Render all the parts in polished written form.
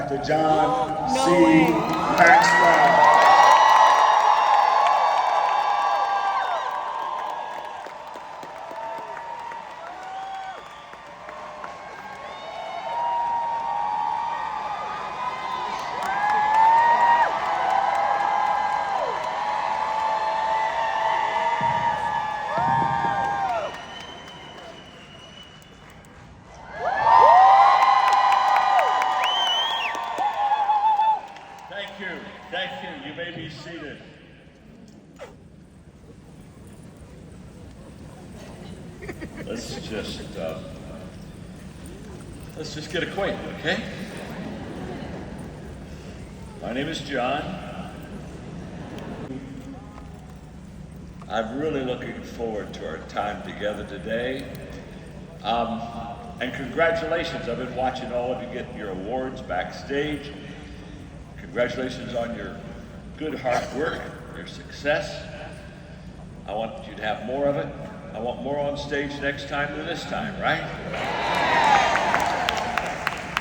Dr. John C. Maxwell. Thank you. You may be seated. Let's just get acquainted, okay? My name is John. I'm really looking forward to our time together today. And congratulations, I've been watching all of you get your awards backstage. Congratulations on your good hard work, your success. I want you to have more of it. I want more on stage next time than this time, right?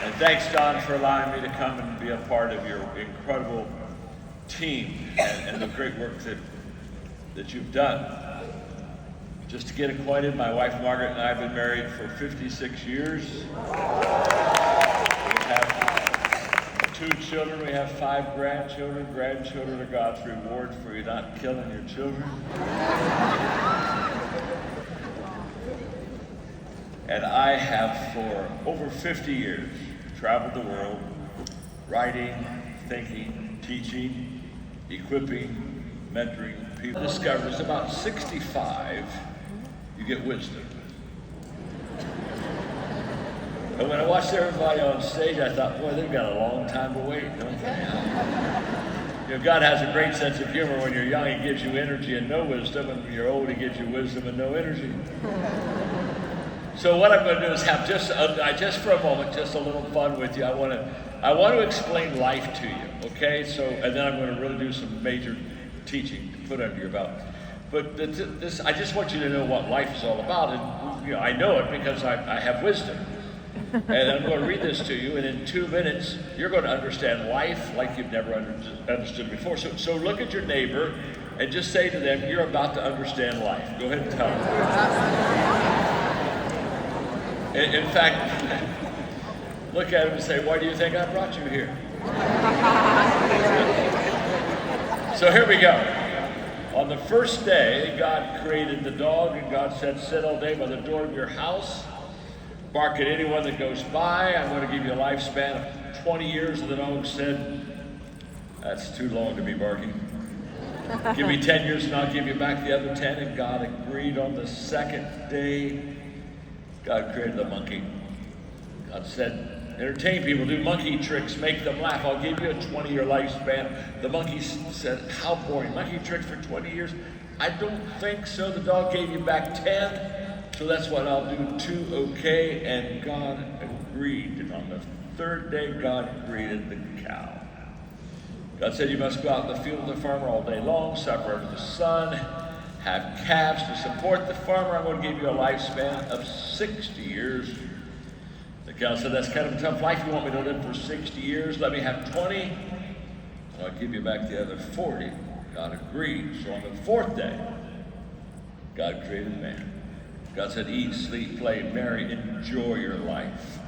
And thanks, Don, for allowing me to come and be a part of your incredible team and the great work that you've done. Just to get acquainted, my wife Margaret and I have been married for 56 years. We have 2 children, we have 5 grandchildren. Grandchildren are God's reward for you not killing your children. And I have for over 50 years traveled the world, writing, thinking, teaching, equipping, mentoring people. Discovered it's about 65, you get wisdom. And when I watched everybody on stage, I thought, boy, they've got a long time to wait, don't they? You know, God has a great sense of humor. When you're young, He gives you energy and no wisdom, and when you're old, He gives you wisdom and no energy. So what I'm going to do is have just for a moment, just a little fun with you. I want to explain life to you, okay? So, and then I'm going to really do some major teaching to put under your belt. But this, I just want you to know what life is all about, and I know it because I have wisdom. And I'm going to read this to you, and in 2 minutes, you're going to understand life like you've never understood before. So look at your neighbor and just say to them, you're about to understand life. Go ahead and tell them. In fact, look at him and say, why do you think I brought you here? So here we go. On the first day, God created the dog, and God said, sit all day by the door of your house. Bark at anyone that goes by. I'm going to give you a lifespan of 20 years. And the dog said, that's too long to be barking. Give me 10 years and I'll give you back the other 10. And God agreed. On the second day, God created the monkey. God said, entertain people, do monkey tricks, make them laugh. I'll give you a 20-year lifespan. The monkey said, how boring, monkey tricks for 20 years? I don't think so. The dog gave you back 10. So that's what I'll do too, okay? And God agreed. And on the third day, God created the cow. God said, you must go out in the field with the farmer all day long, suffer under the sun, have calves to support the farmer. I'm going to give you a lifespan of 60 years. The cow said, that's kind of a tough life. You want me to live for 60 years? Let me have 20, and I'll give you back the other 40. God agreed. So on the fourth day, God created man. God said, eat, sleep, play, marry, enjoy your life.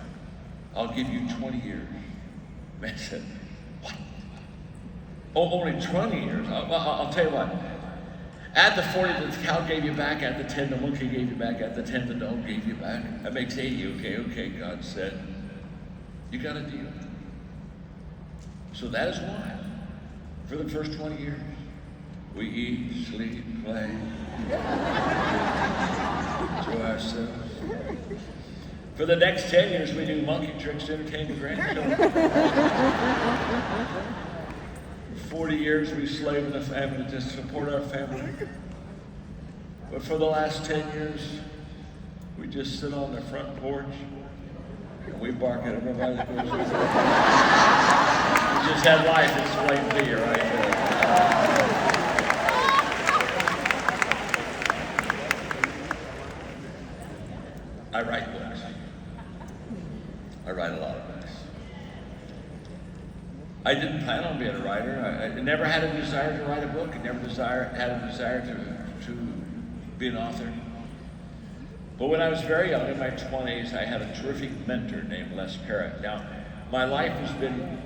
I'll give you 20 years. Man said, what? Oh, only 20 years? I'll tell you what. At the 40, the cow gave you back. At the 10, the monkey gave you back. At the 10, the dog gave you back. That makes 80. Okay, God said, you got a deal. So that is why, for the first 20 years, we eat, sleep, play, enjoy ourselves. For the next 10 years, we do monkey tricks to entertain the grandchildren. 40 years, we slave in the family to support our family. But for the last 10 years, we just sit on the front porch and we bark at everybody that goes with us. We just had life explained to you right there. I write books. I write a lot of books. I didn't plan on being a writer. I never had a desire to write a book. I never had a desire to be an author. But when I was very young, in my 20s, I had a terrific mentor named Les Parrott. Now, my life has been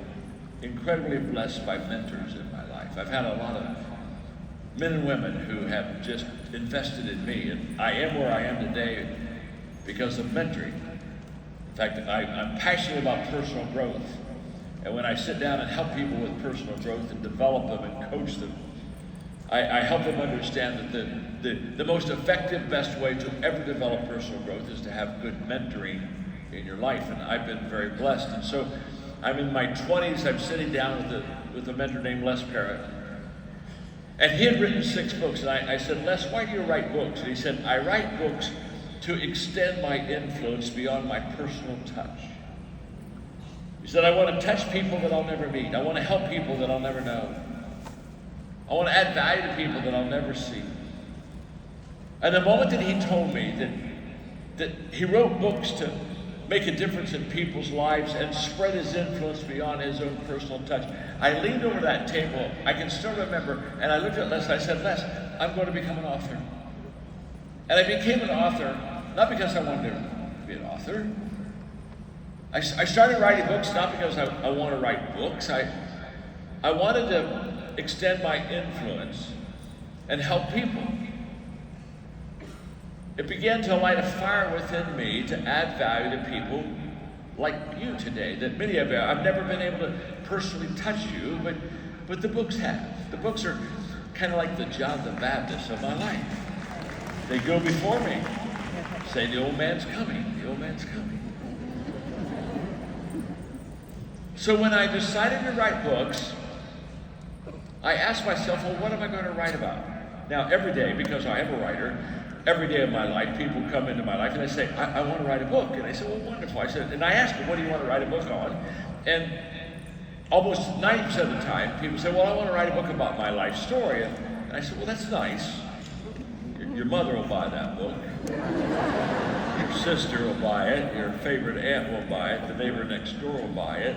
incredibly blessed by mentors in my life. I've had a lot of men and women who have just invested in me, and I am where I am today because of mentoring. In fact, I'm passionate about personal growth. And when I sit down and help people with personal growth and develop them and coach them, I help them understand that the most effective, best way to ever develop personal growth is to have good mentoring in your life. And I've been very blessed. And so I'm in my 20s, I'm sitting down with a mentor named Les Parrott. And he had written 6 books. And I said, Les, why do you write books? And he said, I write books to extend my influence beyond my personal touch. He said, I want to touch people that I'll never meet. I want to help people that I'll never know. I want to add value to people that I'll never see. And the moment that he told me that he wrote books to make a difference in people's lives and spread his influence beyond his own personal touch, I leaned over that table, I can still remember, and I looked at Les and I said, Les, I'm going to become an author. And I became an author, not because I wanted to be an author. I started writing books not because I want to write books. I wanted to extend my influence and help people. It began to light a fire within me to add value to people like you today, that many of you, I've never been able to personally touch you, but the books have. The books are kind of like the John the Baptist of my life. They go before me, say, the old man's coming, the old man's coming. So when I decided to write books, I asked myself, well, what am I going to write about? Now, every day, because I am a writer, every day of my life, people come into my life and they say, I want to write a book. And I said, well, wonderful. I said, and I asked them, what do you want to write a book on? And almost 90% of the time, people say, well, I want to write a book about my life story. And I said, well, that's nice. Your mother will buy that book. Your sister will buy it. Your favorite aunt will buy it. The neighbor next door will buy it.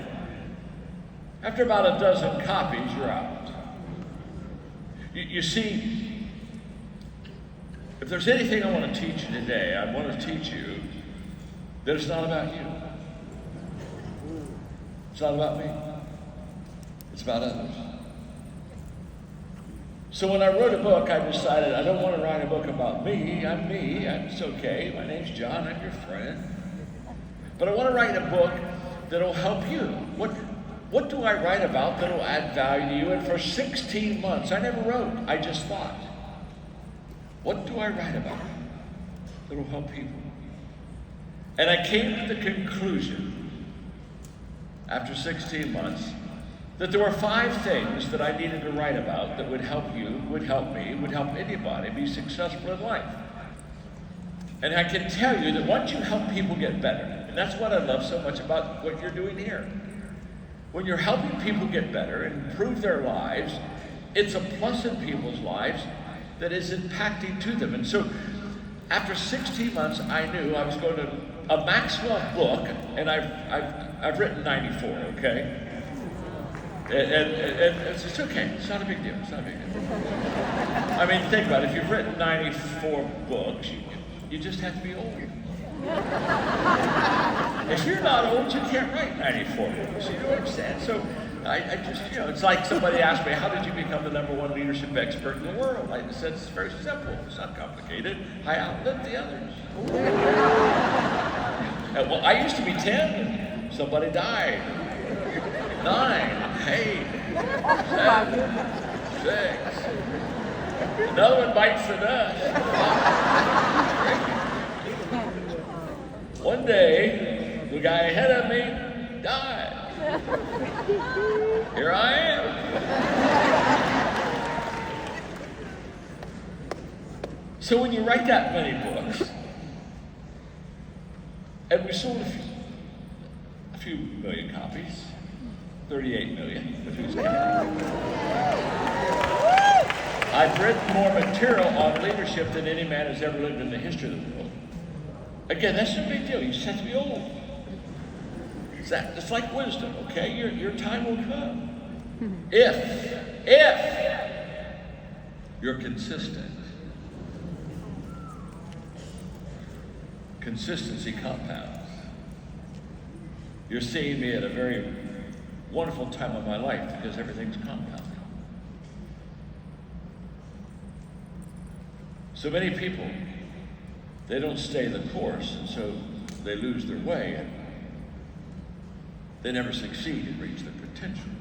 After about a dozen copies, you're out. You see, if there's anything I want to teach you today, I want to teach you that it's not about you. It's not about me. It's about others. So when I wrote a book, I decided I don't want to write a book about me. I'm me. It's okay. My name's John. I'm your friend. But I want to write a book that'll help you. What do I write about that'll add value to you? And for 16 months, I never wrote. I just thought. What do I write about that'll help people? And I came to the conclusion, after 16 months, that there were 5 things that I needed to write about that would help you, would help me, would help anybody be successful in life. And I can tell you that once you help people get better, and that's what I love so much about what you're doing here. When you're helping people get better and improve their lives, it's a plus in people's lives that is impacting to them. And so after 16 months, I knew I was going to a Maxwell book, and I've written 94, okay? And it's okay. It's not a big deal. It's not a big deal. I mean, think about it. If you've written 94 books, you just have to be old. If you're not old, you can't write 94 books. You know what I'm saying? So I just, it's like somebody asked me, how did you become the #1 leadership expert in the world? I said, it's very simple. It's not complicated. I outlived the others. Well, I used to be 10, and somebody died. 9, 8, 7, 6. Another one bites the dust. One day, the guy ahead of me died. Here I am. So when you write that many books, and we sold a few million copies, 38 million, if who's counting. I've written more material on leadership than any man has ever lived in the history of the world. Again, that's a big deal. You just have to be old. It's like wisdom, okay? Your time will come. If you're consistent. Consistency compounds. You're seeing me at a very wonderful time of my life because everything's compounding. So many people, they don't stay the course, and so they lose their way, and they never succeed and reach their potential.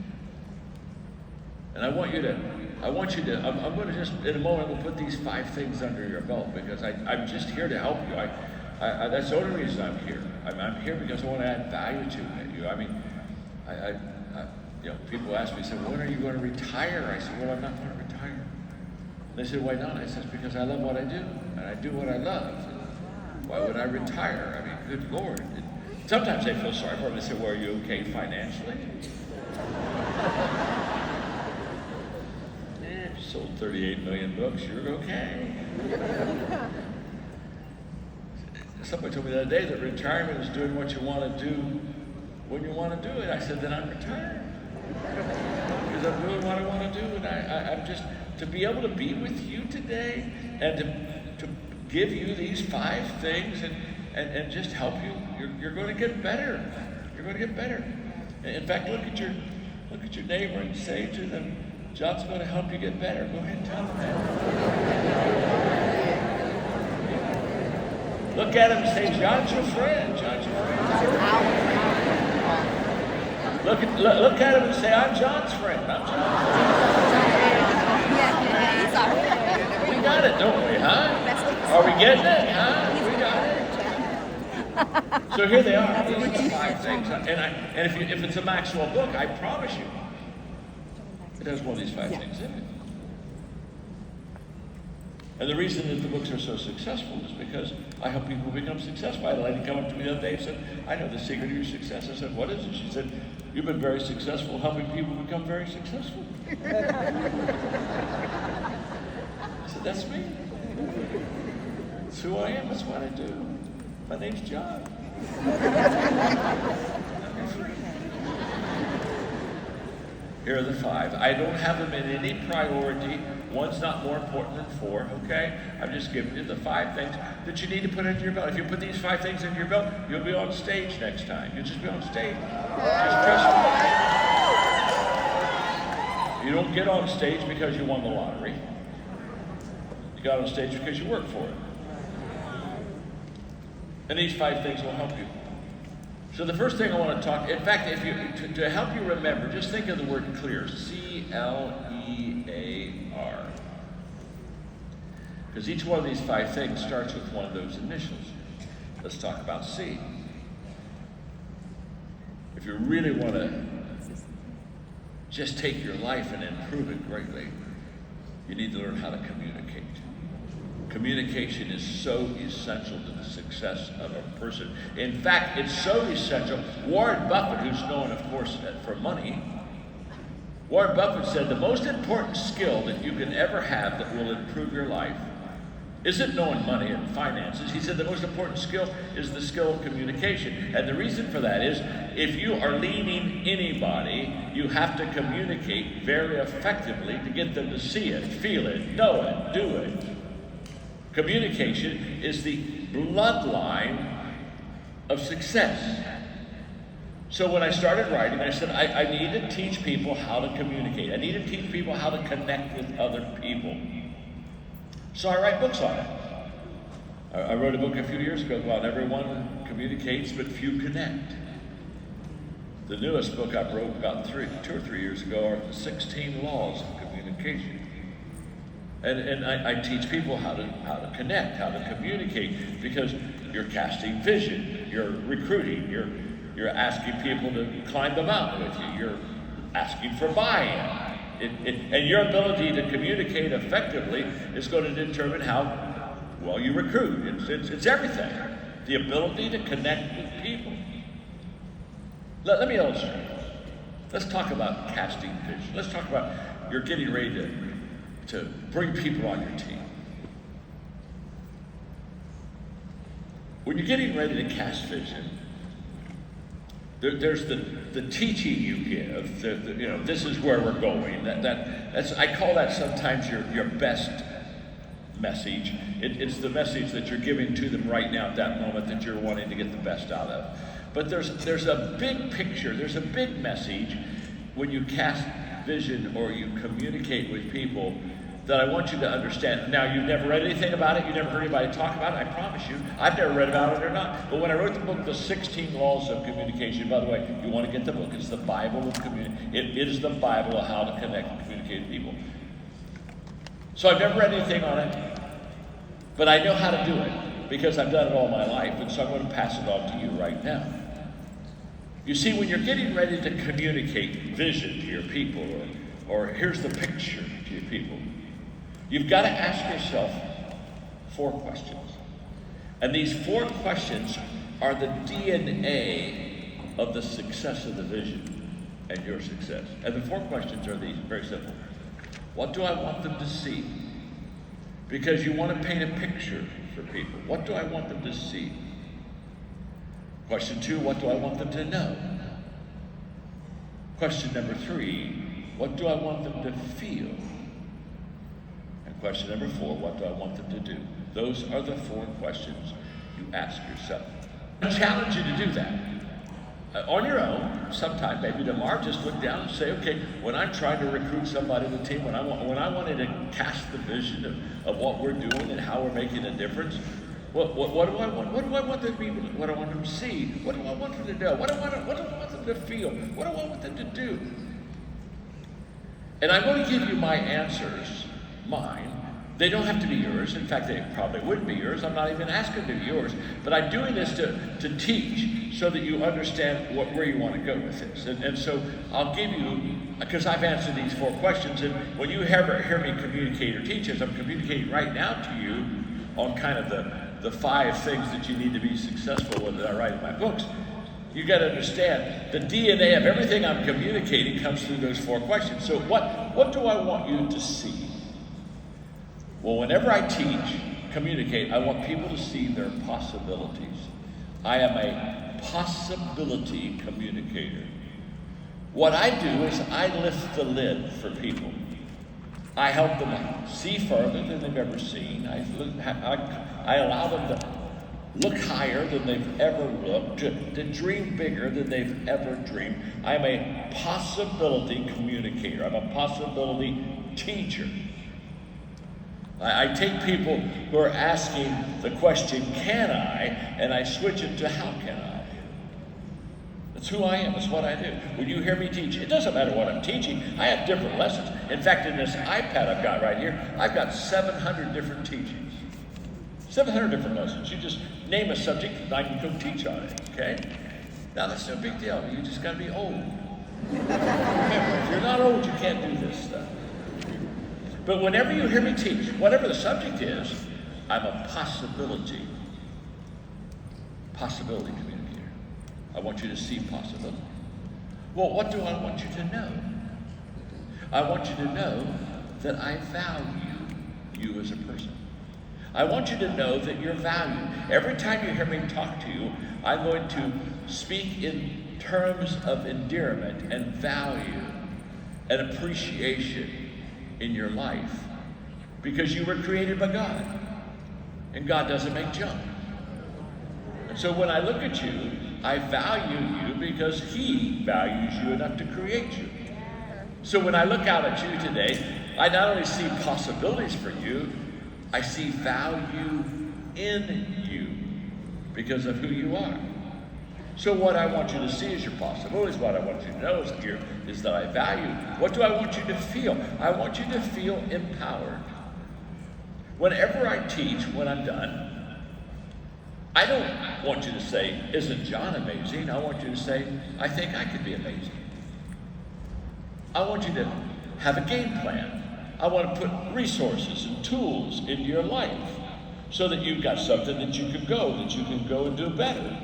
And I'm going to just, in a moment, we'll put these 5 things under your belt because I'm just here to help you. That's the only reason I'm here. I'm here because I want to add value to you. I mean, people ask me, when are you going to retire? I said, well, I'm not going to retire. And they said, why not? I said, because I love what I do, and I do what I love. Why would I retire? I mean, good Lord. Sometimes they feel sorry for me. They say, well, are you okay financially? You sold 38 million books, you're okay. Somebody told me the other day that retirement is doing what you want to do when you want to do it. I said, then I'm retired. Because I'm doing what I want to do, and I'm just, to be able to be with you today and to give you these 5 things and just help you, you're going to get better. You're going to get better. In fact, look at your neighbor and say to them, John's going to help you get better. Go ahead and tell them that. Look at him and say, John's your friend. John's your friend. Look at him and say, I'm John's friend. I'm John's friend. We got it, don't we, huh? Are we getting it, huh? We got it. So here they are. These are the 5 things. And if it's a Maxwell book, I promise you, it has one of these 5 things in it. And the reason that the books are so successful is because I help people become successful. I had a lady come up to me the other day and said, I know the secret of your success. I said, what is it? She said, you've been very successful helping people become very successful. I said, that's me. That's who I am. That's what I do. My name's John. Here are the 5. I don't have them in any priority. One's not more important than 4, okay? I'm just giving you the 5 things that you need to put into your belt. If you put these 5 things into your belt, you'll be on stage next time. You'll just be on stage. Just trust me. You don't get on stage because you won the lottery. You got on stage because you worked for it. And these 5 things will help you. So the first thing I want to talk, in fact, to help you remember, just think of the word clear, C-L-E-A-R. Because each one of these 5 things starts with one of those initials. Let's talk about C. If you really want to just take your life and improve it greatly, you need to learn how to communicate. Communication is so essential to the success of a person. In fact, it's so essential. Warren Buffett, who's known, of course, for money, Warren Buffett said the most important skill that you can ever have that will improve your life isn't knowing money and finances. He said the most important skill is the skill of communication. And the reason for that is if you are leading anybody, you have to communicate very effectively to get them to see it, feel it, know it, do it. Communication is the bloodline of success. So when I started writing, I said, I need to teach people how to communicate. I need to teach people how to connect with other people. So I write books on it. I wrote a book a few years ago about everyone communicates, but few connect. The newest book I wrote about 2 or 3 years ago are the 16 laws of communication. And I teach people how to connect, how to communicate, because you're casting vision, you're recruiting, you're asking people to climb the mountain with you, you're asking for buy-in. And your ability to communicate effectively is going to determine how well you recruit. It's everything. The ability to connect with people. Let me illustrate. Let's talk about casting vision. Let's talk about you're getting ready to bring people on your team. When you're getting ready to cast vision, There's the teaching you give. This is where we're going. I call that sometimes your best message. It's the message that you're giving to them right now at that moment that you're wanting to get the best out of. But there's a big picture. There's a big message when you cast vision or you communicate with people that I want you to understand. Now, you've never read anything about it. You never heard anybody talk about it. I promise you. I've never read about it or not. But when I wrote the book, The 16 Laws of Communication, by the way, you want to get the book. It's the Bible of communication. It is the Bible of how to connect and communicate with people. So I've never read anything on it, but I know how to do it because I've done it all my life, and so I'm going to pass it on to you right now. You see, when you're getting ready to communicate vision to your people, or here's the picture to your people, you've got to ask yourself 4 questions. And these 4 questions are the DNA of the success of the vision and your success. And the 4 questions are these, very simple. What do I want them to see? Because you want to paint a picture for people. What do I want them to see? Question 2, what do I want them to know? Question number 3, what do I want them to feel? And question number 4, what do I want them to do? Those are the 4 questions you ask yourself. I challenge you to do that. On your own, sometime, maybe tomorrow, just look down and say, okay, when I'm trying to recruit somebody to the team, when I wanted to cast the vision of what we're doing and how we're making a difference, what do I want? What do I want them to be? What do I want them to see? What do I want them to know? What do I want them to feel? What do I want them to do? And I'm going to give you my answers, mine. They don't have to be yours. In fact, they probably wouldn't be yours. I'm not even asking to be yours. But I'm doing this to teach so that you understand where you want to go with this. And so I'll give you, because I've answered these 4 questions, and when you ever hear me communicate or teach, as I'm communicating right now to you on kind of the 5 things that you need to be successful with that I write in my books, you got to understand the DNA of everything I'm communicating comes through those 4 questions. So what do I want you to see? Well, whenever I teach, communicate, I want people to see their possibilities. I am a possibility communicator. What I do is I lift the lid for people. I help them see further than they've ever seen. I allow them to look higher than they've ever looked, to dream bigger than they've ever dreamed. I'm a possibility communicator. I'm a possibility teacher. I take people who are asking the question, can I? And I switch it to how can I? That's who I am. That's what I do. When you hear me teach, it doesn't matter what I'm teaching. I have different lessons. In fact, in this iPad I've got right here, I've got 700 different teachings. 700 different lessons. You just name a subject and I can go teach on it, okay? Now, that's no big deal. You just got to be old. Remember, if you're not old, you can't do this stuff. But whenever you hear me teach, whatever the subject is, I'm a possibility communicator. I want you to see possibility. Well, what do I want you to know? I want you to know that I value you as a person. I want you to know that you're valued. Every time you hear me talk to you, I'm going to speak in terms of endearment and value and appreciation in your life, because you were created by God, and God doesn't make junk. And so when I look at you, I value you because He values you enough to create you. So when I look out at you today, I not only see possibilities for you, I see value in you because of who you are. So what I want you to see is your possibilities. What I want you to know is that I value. What do I want you to feel? I want you to feel empowered. Whenever I teach, when I'm done, I don't want you to say, isn't John amazing? I want you to say, I think I could be amazing. I want you to have a game plan. I want to put resources and tools into your life so that you've got something that you can go and do better.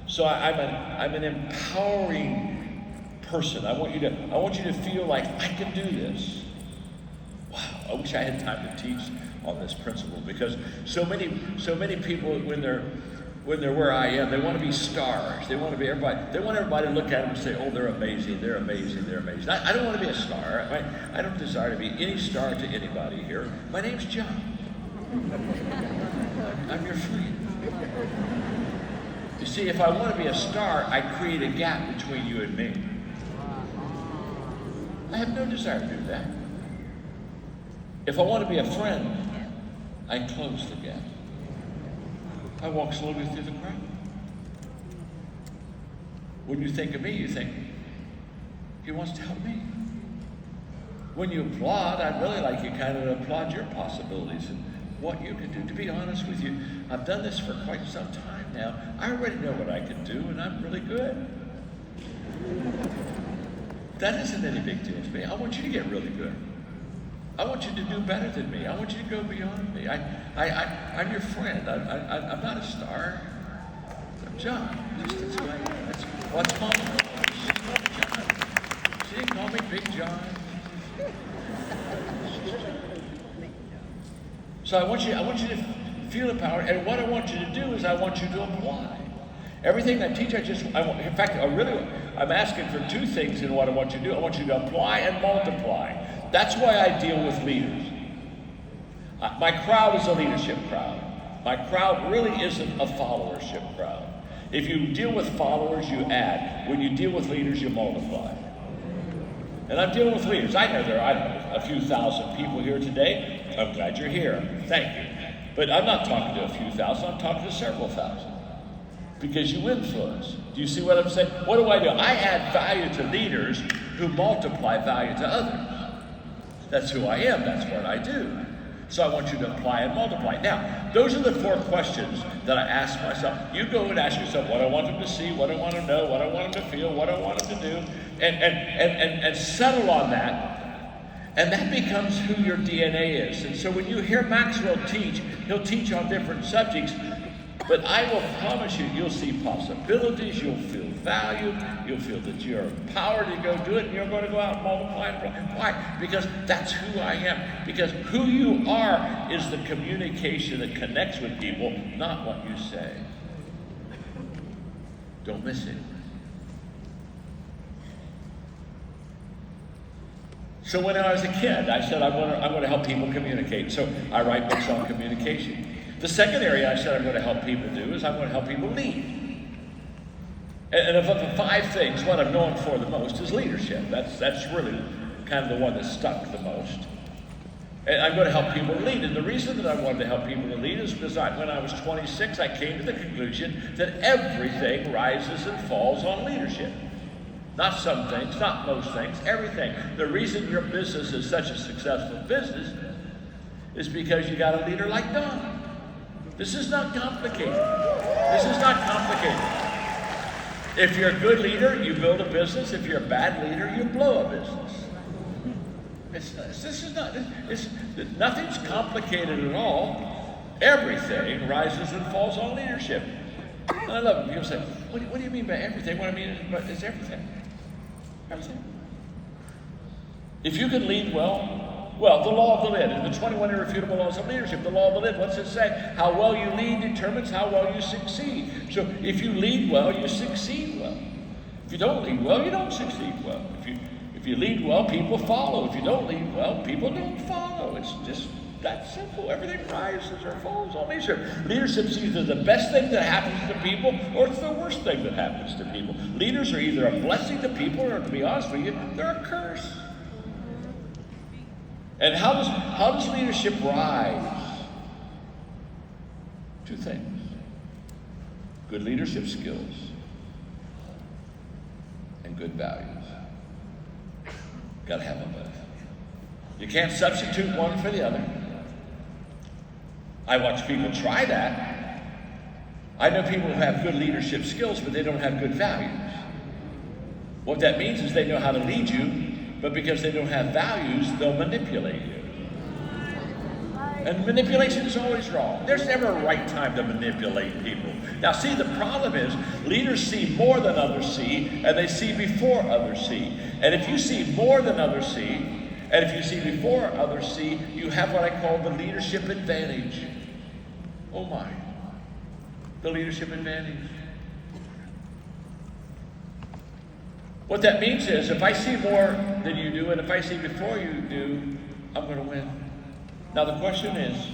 So I'm an empowering person. I want you to feel like I can do this. Wow, I wish I had time to teach on this principle, because so many people when when they're where I am, they want to be stars. They want everybody to look at them and say, oh, they're amazing, they're amazing, they're amazing. I don't want to be a star. I don't desire to be any star to anybody here. My name's John. I'm your friend. You see, if I want to be a star, I create a gap between you and me. I have no desire to do that. If I want to be a friend, I close the gap. I walk slowly through the crowd. When you think of me, you think, he wants to help me. When you applaud, I'd really like you kind of applaud your possibilities and what you can do. To be honest with you, I've done this for quite some time now. I already know what I can do, and I'm really good. That isn't any big deal to me. I want you to get really good. I want you to do better than me. I want you to go beyond me. I'm your friend. I'm not a star. I'm John. That's who I am. That's what's Mama calls. She called me John. She didn't call me Big John. So I want you to feel the power, and what I want you to do is I want you to apply. Everything I teach, I'm asking for two things in what I want you to do. I want you to apply and multiply. That's why I deal with leaders. My crowd is a leadership crowd. My crowd really isn't a followership crowd. If you deal with followers, you add. When you deal with leaders, you multiply. And I'm dealing with leaders. I know there are a few thousand people here today. I'm glad you're here. Thank you. But I'm not talking to a few thousand. I'm talking to several thousand. Because you influence. Do you see what I'm saying? What do? I add value to leaders who multiply value to others. That's who I am. That's what I do. So I want you to apply and multiply. Now, those are the four questions that I ask myself. You go and ask yourself what I want them to see, what I want to know, what I want them to feel, what I want them to do, and settle on that. And that becomes who your DNA is. And so when you hear Maxwell teach, he'll teach on different subjects. But I will promise you, you'll see possibilities, you'll feel valued, you'll feel that you're empowered to go do it, and you're going to go out and multiply. Why? Because that's who I am. Because who you are is the communication that connects with people, not what you say. Don't miss it. So when I was a kid, I said, I want to help people communicate. So I write books on communication. The second area I said I'm going to help people do is I'm going to help people lead. And of the five things, what I'm known for the most is leadership. That's really kind of the one that stuck the most. And I'm going to help people lead. And the reason that I wanted to help people to lead is because when I was 26, I came to the conclusion that everything rises and falls on leadership. Not some things, not most things, everything. The reason your business is such a successful business is because you got a leader like Don. This is not complicated. This is not complicated. If you're a good leader, you build a business. If you're a bad leader, you blow a business. Nothing's complicated at all. Everything rises and falls on leadership. And I love it. People say, what do you mean by everything? What I mean is everything. Everything. If you can lead well, the law of the lid, and the 21 irrefutable laws of leadership, the law of the lid, what's it say? How well you lead determines how well you succeed. So if you lead well, you succeed well. If you don't lead well, you don't succeed well. If you lead well, people follow. If you don't lead well, people don't follow. It's just that simple. Everything rises or falls on leadership. Leadership is either the best thing that happens to people or it's the worst thing that happens to people. Leaders are either a blessing to people or, to be honest with you, they're a curse. And how does leadership rise? Two things. Good leadership skills and good values. Got to have them both. You can't substitute one for the other. I watch people try that. I know people who have good leadership skills, but they don't have good values. What that means is they know how to lead you, but because they don't have values, they'll manipulate you. And manipulation is always wrong. There's never a right time to manipulate people. Now see, the problem is leaders see more than others see, and they see before others see. And if you see more than others see, and if you see before others see, you have what I call the leadership advantage. Oh my. the leadership advantage. What that means is, if I see more than you do, and if I see before you do, I'm going to win. Now the question is,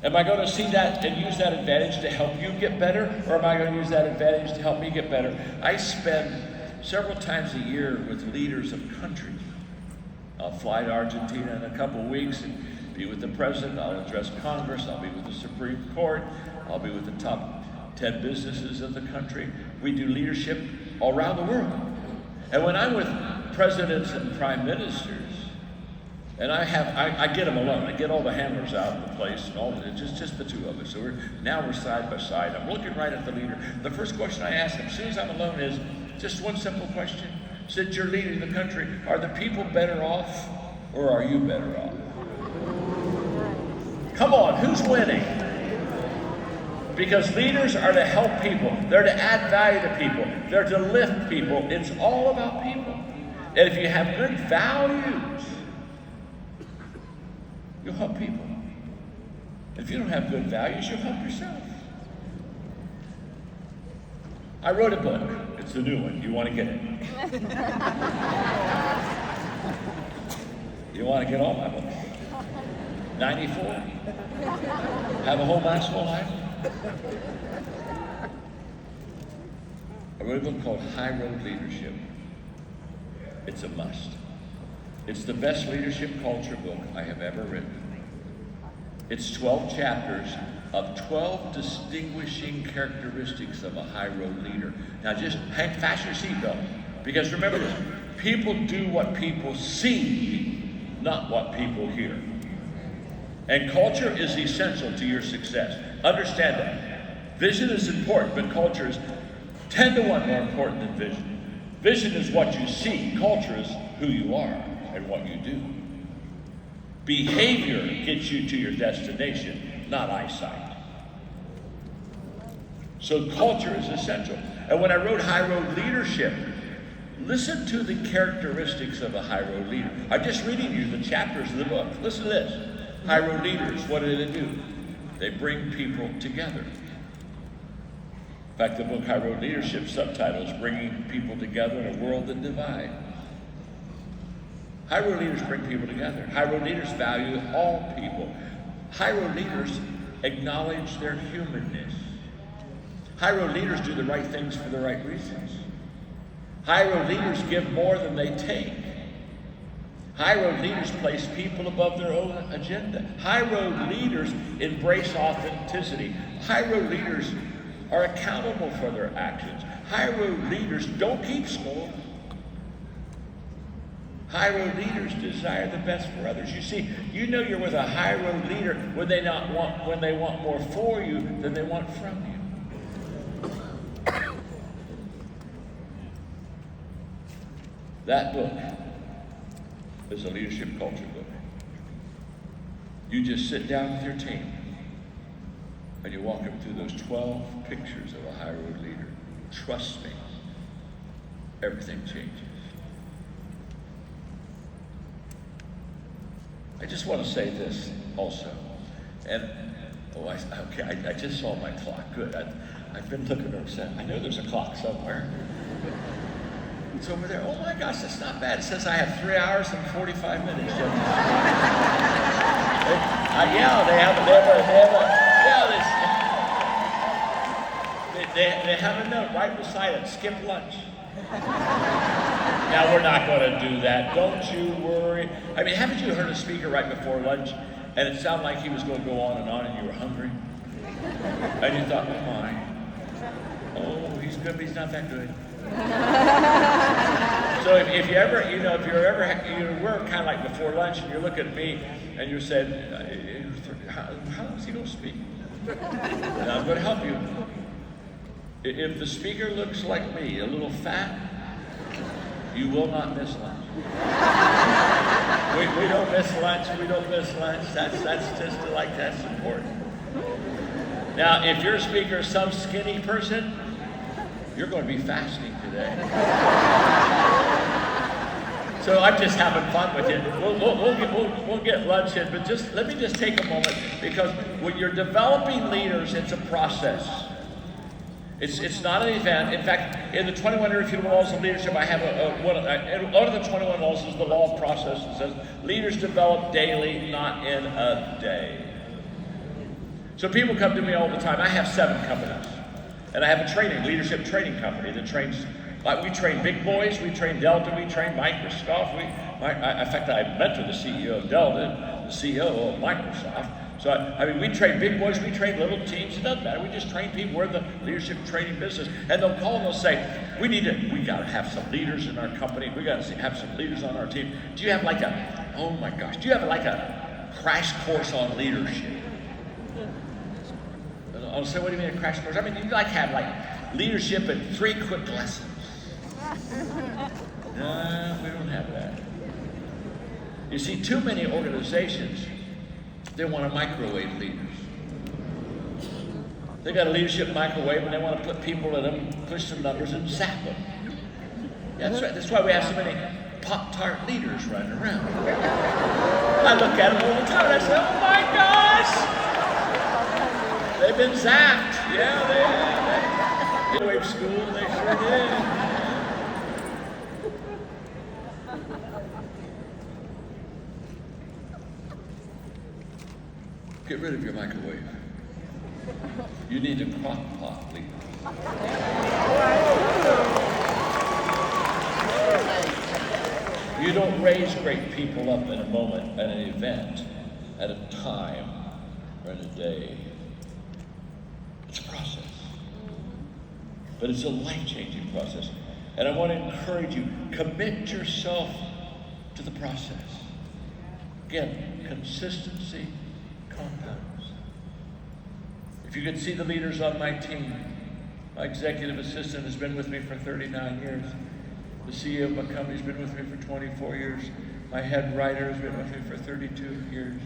am I going to see that and use that advantage to help you get better, or am I going to use that advantage to help me get better? I spend several times a year with leaders of countries. I'll fly to Argentina in a couple weeks and be with the president. I'll address Congress. I'll be with the Supreme Court. I'll be with the top 10 businesses of the country. We do leadership all around the world. And when I'm with presidents and prime ministers, and I get them alone. I get all the handlers out of the place, and just the two of us. So we're side by side. I'm looking right at the leader. The first question I ask them, as soon as I'm alone, is just one simple question. Since you're leading the country, are the people better off, or are you better off? Come on, who's winning? Because leaders are to help people. They're to add value to people. They're to lift people. It's all about people. And if you have good values, you'll help people. If you don't have good values, you'll help yourself. I wrote a book. It's a new one. You want to get it? You want to get all my books? 94? Have a whole Maxwell life? I wrote a book called High Road Leadership. It's a must. It's the best leadership culture book I have ever written. It's 12 chapters of 12 distinguishing characteristics of a high road leader. Now just fasten your seatbelt, because remember this, people do what people see, not what people hear. And culture is essential to your success. Understand that. Vision is important, but culture is 10 to 1 more important than vision. Vision is what you see. Culture is who you are and what you do. Behavior gets you to your destination, not eyesight. So culture is essential. And when I wrote High Road Leadership, listen to the characteristics of a high road leader. I'm just reading you the chapters of the book. Listen to this. High road leaders, what do they do? They bring people together. In fact, the book High Road Leadership subtitle is Bringing People Together in a World That Divides. High road leaders bring people together. High road leaders value all people. High road leaders acknowledge their humanness. High road leaders do the right things for the right reasons. High road leaders give more than they take. High road leaders place people above their own agenda. High road leaders embrace authenticity. High road leaders are accountable for their actions. High road leaders don't keep score. High road leaders desire the best for others. You see, you know you're with a high road leader when they want more for you than they want from you. That book is a leadership culture book. You just sit down with your team and you walk them through those 12 pictures of a high road leader. Trust me, everything changes. I just want to say this also. And, I just saw my clock. Good. I've been looking over. I know there's a clock somewhere. It's over there. Oh my gosh, that's not bad. It says I have 3 hours and 45 minutes. They have a note right beside it. Skip lunch. Now, we're not going to do that. Don't you worry. I mean, haven't you heard a speaker right before lunch, and it sounded like he was going to go on, and you were hungry? And you thought, oh my. Oh, he's good, but he's not that good. So if you ever, we're kind of like before lunch, and you're looking at me, and you said, how long is he going to speak? And I'm going to help you. If the speaker looks like me, a little fat, you will not miss lunch. We don't miss lunch. We don't miss lunch. That's important. Now, if your speaker is some skinny person, you're going to be fasting today. So I'm just having fun with you. We'll get lunch in, but let me just take a moment, because when you're developing leaders, it's a process. It's not an event. In fact, in the 21 irrefutable laws of leadership, I have one of the 21 laws is the law of process. It says leaders develop daily, not in a day. So people come to me all the time. I have 7 companies, and I have a leadership training company that trains. Like we train big boys, we train Delta, we train Microsoft. In fact, I mentor the CEO of Delta, the CEO of Microsoft. So, we train big boys, we train little teams, it doesn't matter. We just train people. We're in the leadership training business. And they'll call and they'll say, we got to have some leaders in our company. We got to have some leaders on our team. Do you have like do you have like a crash course on leadership? And I'll say, what do you mean a crash course? You have like leadership in 3 quick lessons. No, we don't have that. You see, too many organizations, they want to microwave leaders. They got a leadership microwave and they want to put people in them, push some numbers and zap them. Yeah, that's right. That's why we have so many Pop-Tart leaders running around. I look at them all the time and I say, oh my gosh! They've been zapped. Yeah, they microwave school, they sure did. Get rid of your microwave. You need a crock pot leader. You don't raise great people up in a moment, at an event, at a time, or in a day. It's a process. But it's a life-changing process. And I want to encourage you, commit yourself to the process. Again, consistency compounds. If you could see the leaders on my team, my executive assistant has been with me for 39 years. The CEO of my company has been with me for 24 years. My head writer has been with me for 32 years.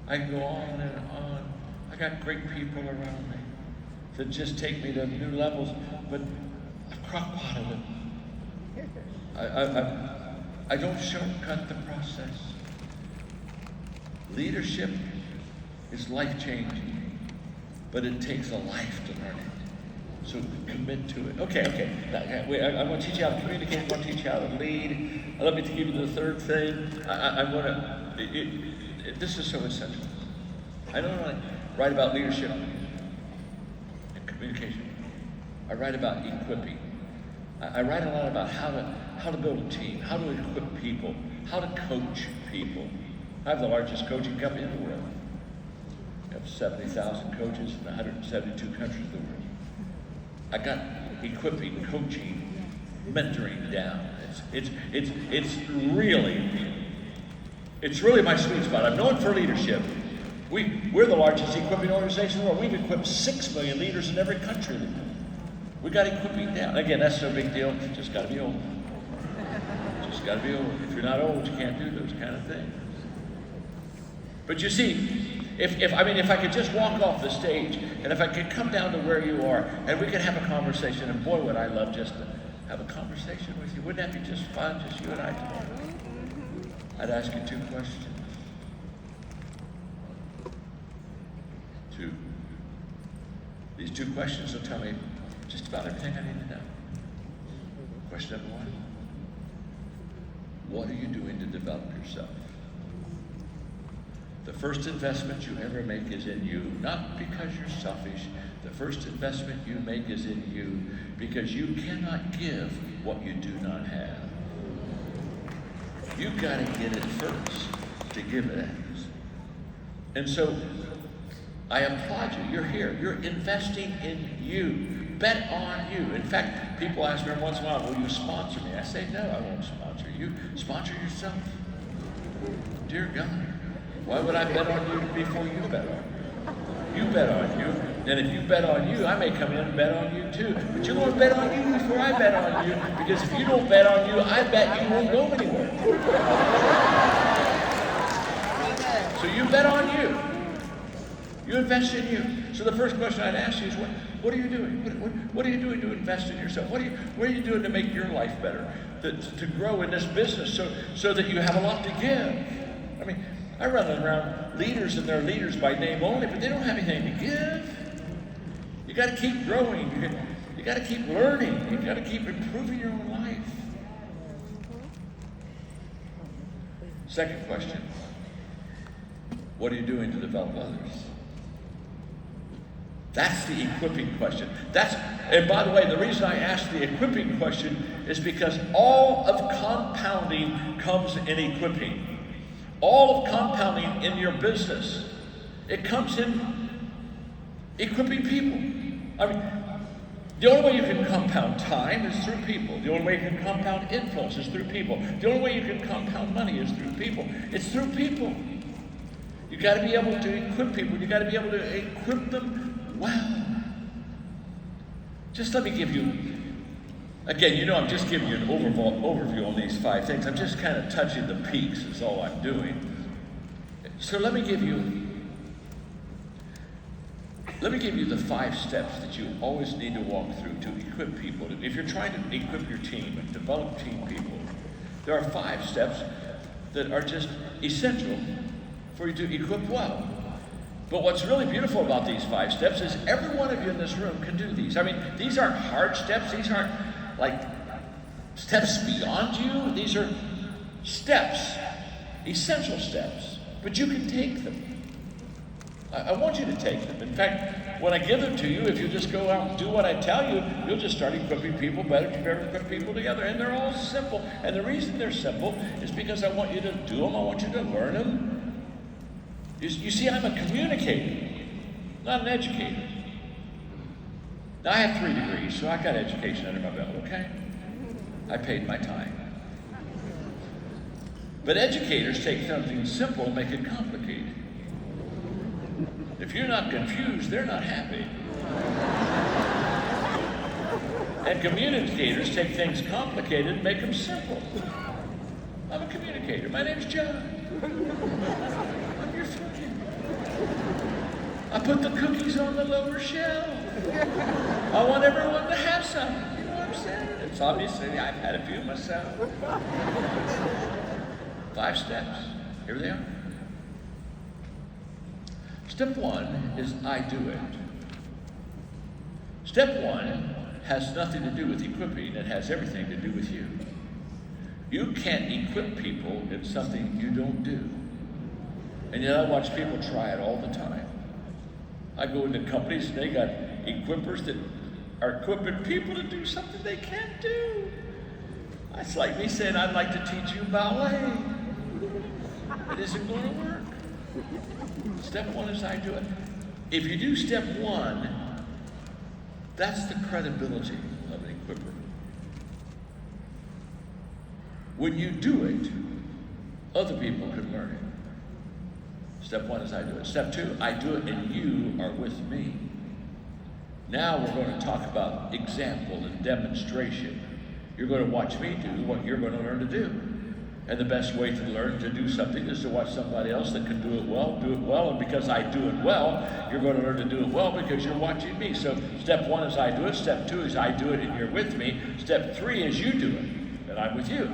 I can go on and on. I got great people around me that just take me to new levels, but I've crock-potted them. I don't shortcut the process. Leadership is life-changing, but it takes a life to learn it. So commit to it. Okay. Wait, I want to teach you how to communicate. I want to teach you how to lead. Let me give you the third thing. This is so essential. I don't want to write about leadership and communication. I write about equipping. I write a lot about how to build a team, how to equip people, how to coach people. I have the largest coaching company in the world. We have 70,000 coaches in 172 countries in the world. I got equipping, coaching, mentoring down. It's really my sweet spot. I'm known for leadership. We're the largest equipping organization in the world. We've equipped 6 million leaders in every country. We got equipping down. Again, that's no big deal. Just got to be old. Just got to be old. If you're not old, you can't do those kind of things. But you see, if I could just walk off the stage, and if I could come down to where you are, and we could have a conversation, and boy, would I love just to have a conversation with you. Wouldn't that be just fun, just you and I tomorrow? I'd ask you 2 questions. 2. These 2 questions will tell me just about everything I need to know. Question number 1. What are you doing to develop yourself? The first investment you ever make is in you, not because you're selfish. The first investment you make is in you because you cannot give what you do not have. You've got to get it first to give it. And so I applaud you. You're here. You're investing in you. Bet on you. In fact, people ask me once in a while, will you sponsor me? I say, no, I won't sponsor you. Sponsor yourself. Dear God. Why would I bet on you before you bet on me? You bet on you. And if you bet on you, I may come in and bet on you too. But you're going to bet on you before I bet on you. Because if you don't bet on you, I bet you won't go anywhere. So you bet on you. You invest in you. So the first question I'd ask you is, what are you doing? What are you doing to invest in yourself? What are you doing to make your life better? To grow in this business so that you have a lot to give? I run around leaders and they're leaders by name only, but they don't have anything to give. You got to keep growing. You got to keep learning. You got to keep improving your own life. Second question, what are you doing to develop others? That's the equipping question. And by the way, the reason I asked the equipping question is because all of compounding comes in equipping. All of compounding in your business, it comes in equipping people. I mean, the only way you can compound time is through people. The only way you can compound influence is through people. The only way you can compound money is through people. It's through people. You got to be able to equip people. You got to be able to equip them well. Just let me give you, again, I'm just giving you an overview on these 5 things. I'm just kind of touching the peaks is all I'm doing. So let me give you the 5 steps that you always need to walk through to equip people. If you're trying to equip your team and develop team people, there are 5 steps that are just essential for you to equip well. But what's really beautiful about these 5 steps is every one of you in this room can do these. I mean, these aren't hard steps. These aren't like steps beyond you. These are steps, essential steps. But you can take them. I want you to take them. In fact, when I give them to you, if you just go out and do what I tell you, you'll just start equipping people better than you've ever equipped people together. And they're all simple. And the reason they're simple is because I want you to do them. I want you to learn them. You see, I'm a communicator, not an educator. Now, I have 3 degrees, so I got education under my belt, okay? I paid my time. But educators take something simple and make it complicated. If you're not confused, they're not happy. And communicators take things complicated and make them simple. I'm a communicator. My name's John. I'm your friend. I put the cookies on the lower shelf. I want everyone to have some. You know what I'm saying? It's obviously, I've had a few myself. 5 steps. Here they are. Step 1 is I do it. Step 1 has nothing to do with equipping. It has everything to do with you. You can't equip people in something you don't do. And yet I watch people try it all the time. I go into companies and they got equippers that are equipping people to do something they can't do. It's like me saying, I'd like to teach you ballet. It isn't going to work. Step 1 is I do it. If you do step 1, that's the credibility of an equipper. When you do it, other people can learn it. Step 1 is I do it. Step 2, I do it and you are with me. Now we're going to talk about example and demonstration. You're going to watch me do what you're going to learn to do. And the best way to learn to do something is to watch somebody else that can do it well. And because I do it well, you're going to learn to do it well because you're watching me. So step 1 is I do it. Step 2 is I do it and you're with me. Step 3 is you do it and I'm with you.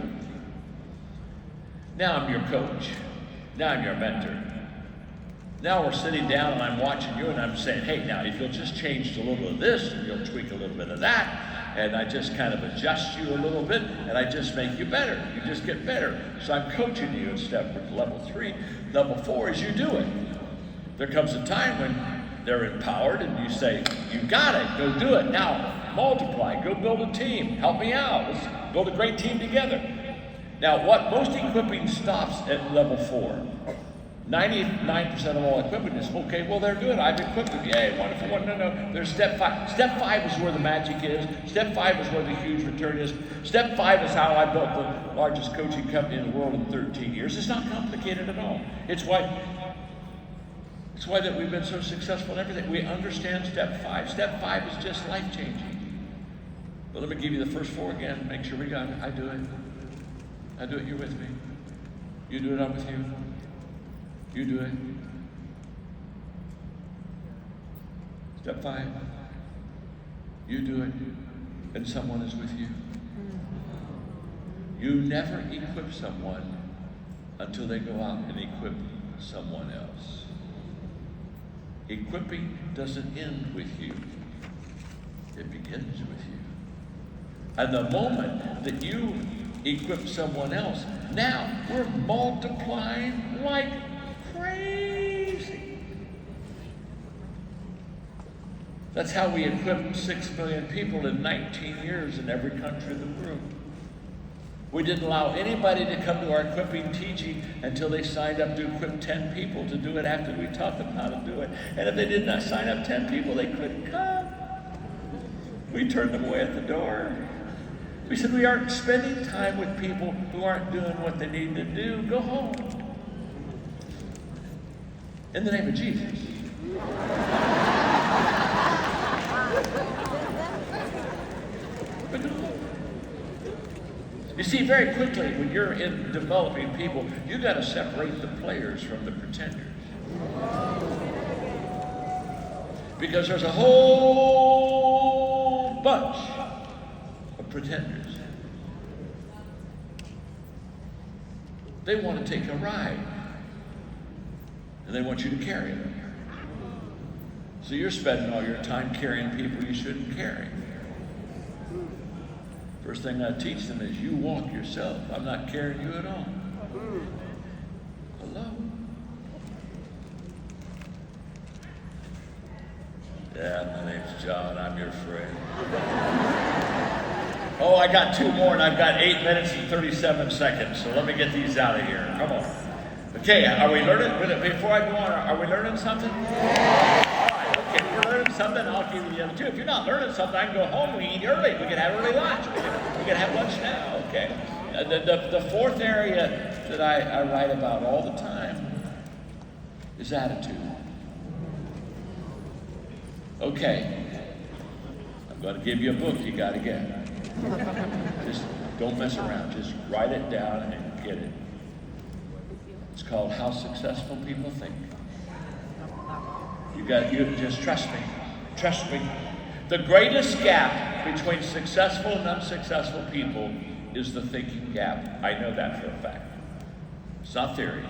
Now I'm your coach. Now I'm your mentor. Now we're sitting down and I'm watching you and I'm saying, hey, now if you'll just change a little bit of this and you'll tweak a little bit of that, and I just kind of adjust you a little bit and I just make you better. You just get better. So I'm coaching you in level 3. Level 4 is you do it. There comes a time when they're empowered and you say, you got it, go do it. Now multiply, go build a team, help me out. Let's build a great team together. Now what most equipping stops at level 4. 99% of all equipment is, okay, well, they're good. I've equipped them. Yay, wonderful. No. There's step 5. Step 5 is where the magic is. Step 5 is where the huge return is. Step 5 is how I built the largest coaching company in the world in 13 years. It's not complicated at all. It's why that we've been so successful in everything. We understand step 5. Step 5 is just life-changing. But let me give you the first 4 again. Make sure we got it. I do it. I do it. You're with me. You do it. I'm with you. You do it. Step 5. You do it, and someone is with you. You never equip someone until they go out and equip someone else. Equipping doesn't end with you. It begins with you. And the moment that you equip someone else, now we're multiplying like crazy. That's how we equipped 6 million people in 19 years in every country in the world. We didn't allow anybody to come to our equipping teaching until they signed up to equip 10 people to do it after we taught them how to do it. And if they did not sign up 10 people, they couldn't come. We turned them away at the door. We said, we aren't spending time with people who aren't doing what they need to do. Go home. In the name of Jesus. You see, very quickly, when you're in developing people, you got to separate the players from the pretenders. Because there's a whole bunch of pretenders. They want to take a ride, and they want you to carry them. So you're spending all your time carrying people you shouldn't carry. First thing I teach them is you walk yourself. I'm not carrying you at all. Hello? Yeah, my name's John. I'm your friend. Oh, I got 2 more, and I've got 8 minutes and 37 seconds. So let me get these out of here. Come on. Okay, are we learning? Before I go on, are we learning something? If you're learning something, I'll give you the other 2. If you're not learning something, I can go home. We eat early. We can have early lunch. We can have lunch now. Okay. The 4th area that I write about all the time is attitude. Okay. I'm going to give you a book you got to get. Just don't mess around. Just write it down and get it. It's called How Successful People Think. You just trust me. Trust me. The greatest gap between successful and unsuccessful people is the thinking gap. I know that for a fact. It's not theory.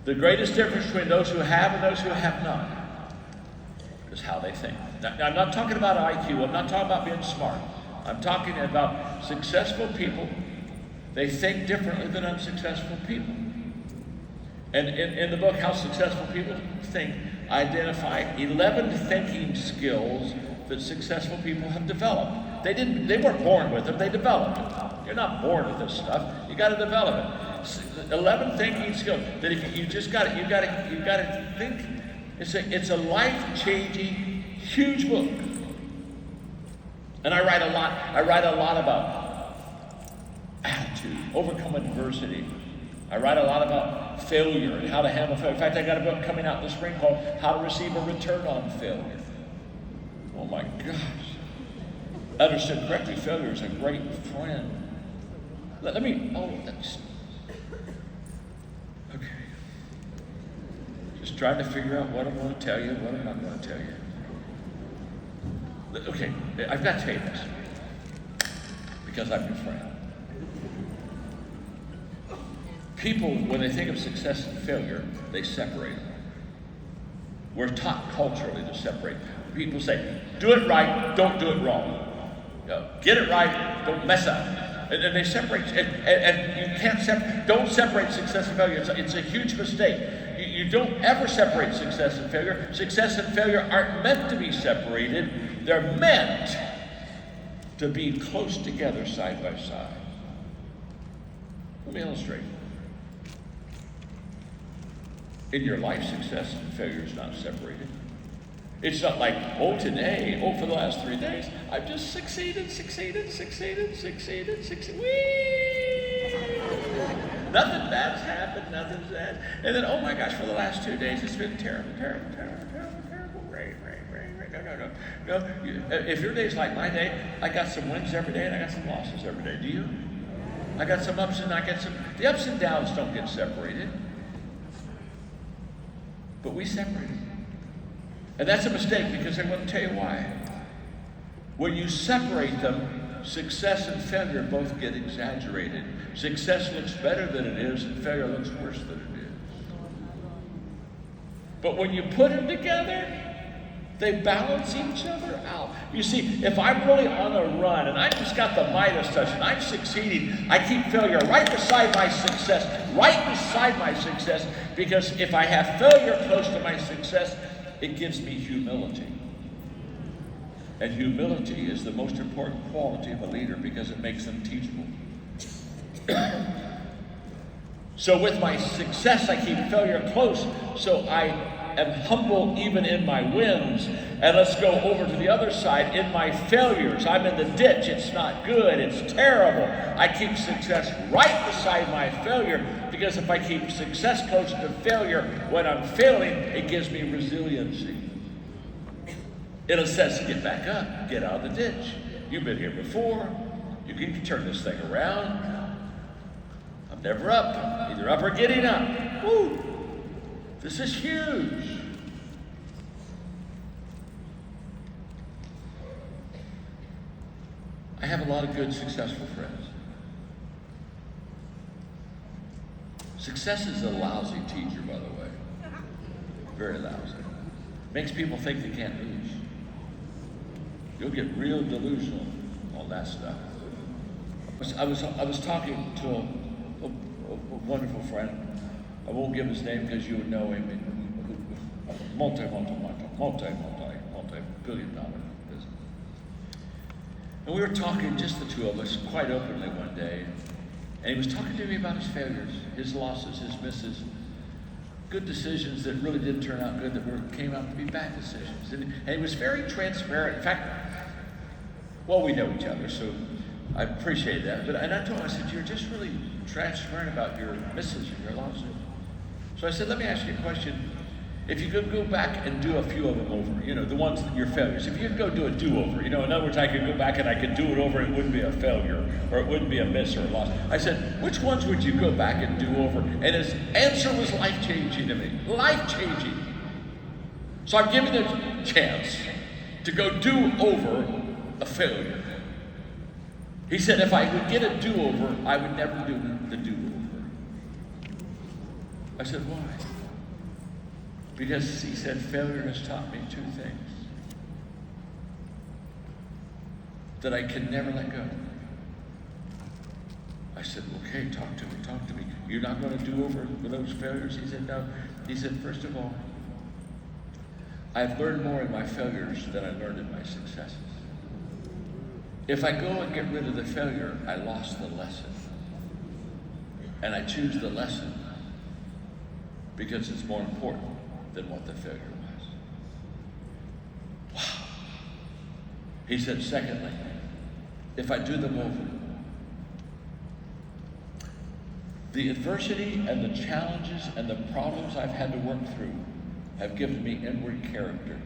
The greatest difference between those who have and those who have not is how they think. Now, I'm not talking about IQ. I'm not talking about being smart. I'm talking about successful people. They think differently than unsuccessful people. And in the book, How Successful People Think, I identify 11 thinking skills that successful people have developed. They weren't born with them, they developed it. You're not born with this stuff. You got to develop it. 11 thinking skills that if you just got you got to think. It's a life-changing, huge book. And I write a lot about attitude, overcome adversity. I write a lot about failure and how to handle failure. In fact, I got a book coming out this spring called How to Receive a Return on Failure. Oh my gosh. Understood correctly, failure is a great friend. Okay. Just trying to figure out what I'm going to tell you and what I'm not going to tell you. Okay, I've got to tell you this. Because I'm your friend. People, when they think of success and failure, they separate them. We're taught culturally to separate. People say, do it right, don't do it wrong. Get it right, don't mess up. And they separate, and you can't don't separate success and failure. It's a huge mistake. You don't ever separate success and failure. Success and failure aren't meant to be separated. They're meant to be close together side by side. Let me illustrate. In your life, success and failure is not separated. It's not like, for the last 3 days, I've just succeeded. Whee! Nothing bad's happened, nothing's bad. And then, oh my gosh, for the last 2 days, it's been terrible. Great. No, if your day's like my day, I got some wins every day and I got some losses every day. Do you? I got some ups and the ups and downs don't get separated. But we separate them. And that's a mistake because I want to tell you why. When you separate them, success and failure both get exaggerated. Success looks better than it is, and failure looks worse than it is. But when you put them together, They balance each other out. You see, if I'm really on a run and I just got the Midas touch and I'm succeeding, I keep failure right beside my success, because if I have failure close to my success, it gives me humility. And humility is the most important quality of a leader because it makes them teachable. So with my success, I keep failure close, so I am humble even in my wins. And let's go over to the other side. In my failures, I'm in the ditch. It's not good. It's terrible. I keep success right beside my failure, because if I keep success close to failure when I'm failing, it gives me resiliency. It says, get back up, get out of the ditch. You've been here before. You can turn this thing around. I'm never up. I'm either up or getting up. Woo! This is huge. I have a lot of good, successful friends. Success is a lousy teacher, by the way. Very lousy. Makes people think they can't lose. You'll get real delusional on that stuff. I was talking to a wonderful friend. I won't give his name because you would know him. Multi-billion dollar business. And we were talking, just the two of us, quite openly one day. And he was talking to me about his failures, his losses, his misses, good decisions that really didn't turn out good, that came out to be bad decisions. And he was very transparent. In fact, well, we know each other, so I appreciate that. And I told him, I said, you're just really transparent about your misses and your losses. So I said, let me ask you a question. If you could go back and do a few of them over, the ones that you're failures, if you could go do a do-over, in other words, I could go back and I could do it over, it wouldn't be a failure, or it wouldn't be a miss or a loss. I said, which ones would you go back and do over? And his answer was life-changing to me. Life-changing. So I'm giving him a chance to go do over a failure. He said, if I would get a do-over, I would never do the do-over. I said, why? Because he said, failure has taught me two things. That I can never let go. I said, okay, talk to me. You're not going to do over those failures? He said, no. He said, first of all, I've learned more in my failures than I learned in my successes. If I go and get rid of the failure, I lost the lesson. And I choose the lesson because it's more important than what the failure was. Wow. He said, secondly, if I do them over, the adversity and the challenges and the problems I've had to work through have given me inward character.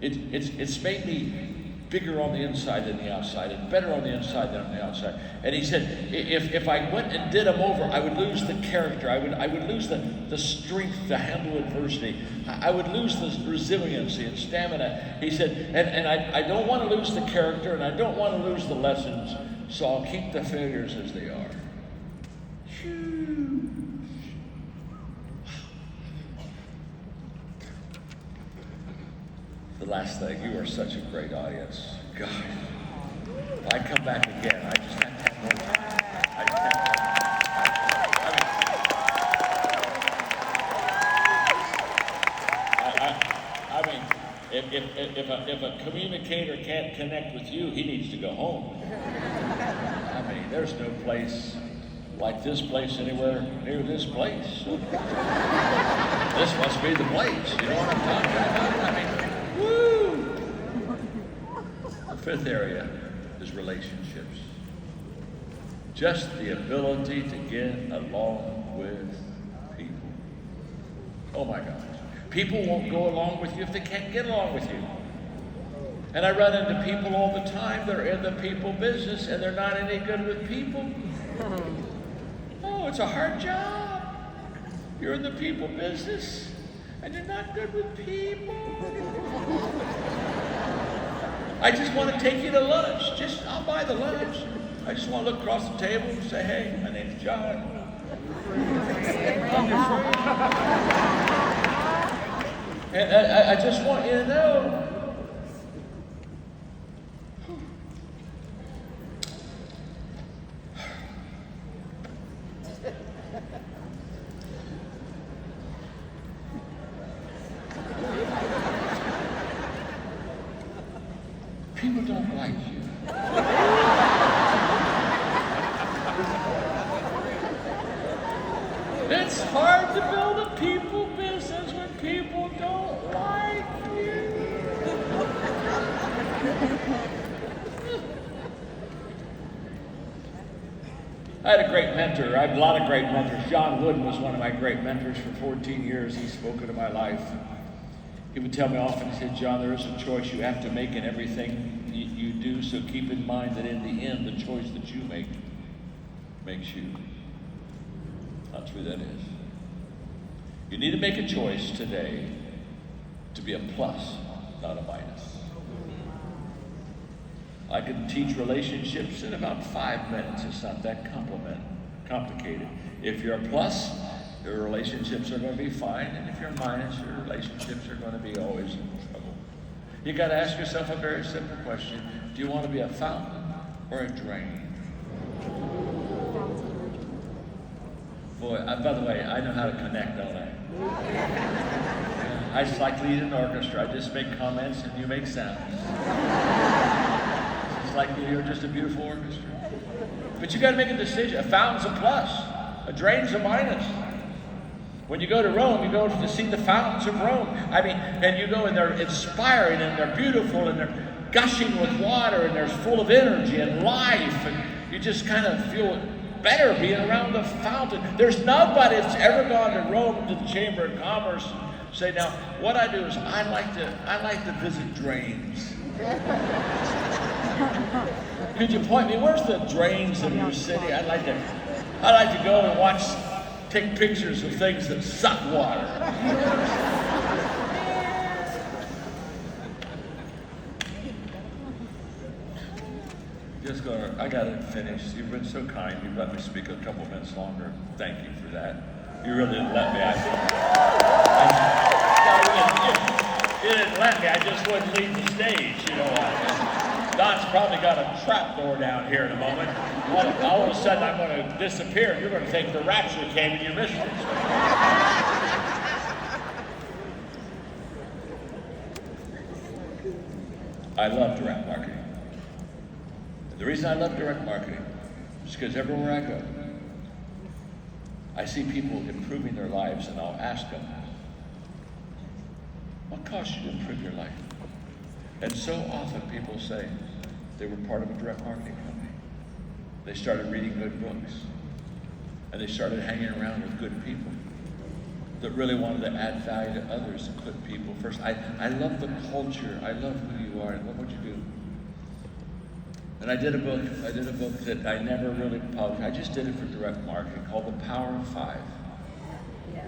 It's made me bigger on the inside than the outside, and better on the inside than on the outside. And he said, if I went and did them over, I would lose the character. I would lose the strength to handle adversity. I would lose the resiliency and stamina. He said, and I don't want to lose the character, and I don't want to lose the lessons, so I'll keep the failures as they are. Huge. The last thing, you are such a great audience. God, if I come back again, I just have to have more time. I mean, if a communicator can't connect with you, he needs to go home. I mean, there's no place like this place anywhere near this place. So this must be the place. You know what I'm talking about? I mean, woo! The fifth area is relationships. Just the ability to get along with people. Oh my gosh. People won't go along with you if they can't get along with you. And I run into people all the time. They're in the people business and they're not any good with people. Oh, it's a hard job. You're in the people business and you're not good with people. I just want to take you to lunch. I'll buy the lunch. I just want to look across the table and say, hey, my name's John. I'm your friend. And I just want you to know People don't like you. It's hard to build a people business when people don't like you. I had a great mentor. I had a lot of great mentors. John Wooden was one of my great mentors for 14 years. He spoke into my life. He would tell me often, he said, John, there is a choice you have to make in everything you do, so keep in mind that in the end, the choice that you make makes you. How true that is. You need to make a choice today to be a plus, not a minus. I can teach relationships in about 5 minutes. It's not that complicated. If you're a plus, your relationships are going to be fine, and if you're a minus, your relationships are going to be always in trouble. You got to ask yourself a very simple question. Do you want to be a fountain or a drain? Boy, by the way, I know how to connect, don't I? I just like to lead an orchestra. I just make comments and you make sounds. It's like you're just a beautiful orchestra. But you got to make a decision. A fountain's a plus. A drain's a minus. When you go to Rome, you go to see the fountains of Rome. I mean, and you go and they're inspiring and they're beautiful and they're gushing with water and they're full of energy and life, and you just kind of feel better being around the fountain. There's nobody that's ever gone to Rome to the Chamber of Commerce and say, now, what I do is I like to visit drains. Could you point me, where's the drains in your city? I'd like to go and take pictures of things that suck water. I got it finished. You've been so kind. You've let me speak a couple minutes longer. Thank you for that. You really didn't let me. You didn't let me. I just wouldn't leave the stage. You know, Don's probably got a trap door down here in a moment. All of a sudden, I'm going to disappear, and you're going to think the rapture came and you missed it. I love direct marketing. The reason I love direct marketing is because everywhere I go, I see people improving their lives, and I'll ask them, what caused you to improve your life? And so often people say they were part of a direct marketing company. They started reading good books, and they started hanging around with good people that really wanted to add value to others and put people first. I love the culture. I love who you are. I love what you do. And I did a book that I never really published. I just did it for direct marketing called The Power of 5. Yeah.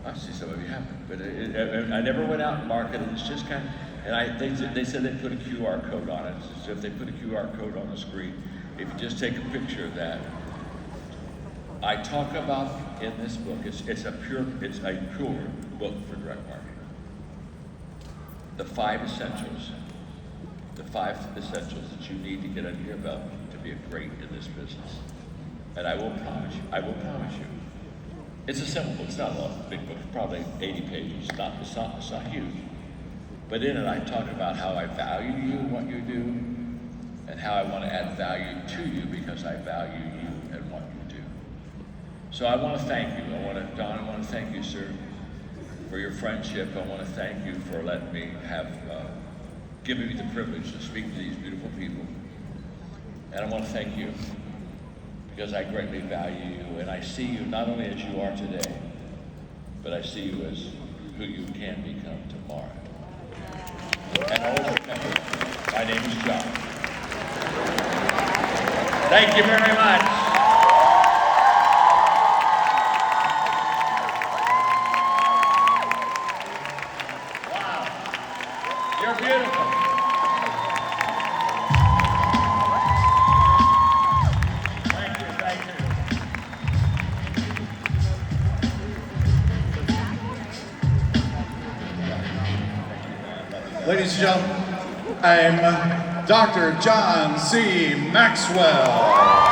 I see some of you haven't, but I never went out and marketed. It's just kind of, and they said they put a QR code on it. So if they put a QR code on the screen, if you just take a picture of that, I talk about in this book. It's a pure book for direct marketing. The 5 essentials. The 5 essentials that you need to get under your belt to be great in this business. And I will promise you, it's a simple book. It's not a big book. It's probably 80 pages. It's not huge. But in it, I talk about how I value you and what you do, and how I want to add value to you because I value you and what you do. So I want to thank you. Don, I want to thank you, sir, for your friendship. I want to thank you for letting me giving me the privilege to speak to these beautiful people. And I want to thank you because I greatly value you, and I see you not only as you are today, but I see you as who you can become tomorrow. And always remember, my name is John. Thank you very much. Wow. You're beautiful. Ladies and gentlemen, I'm Dr. John C. Maxwell.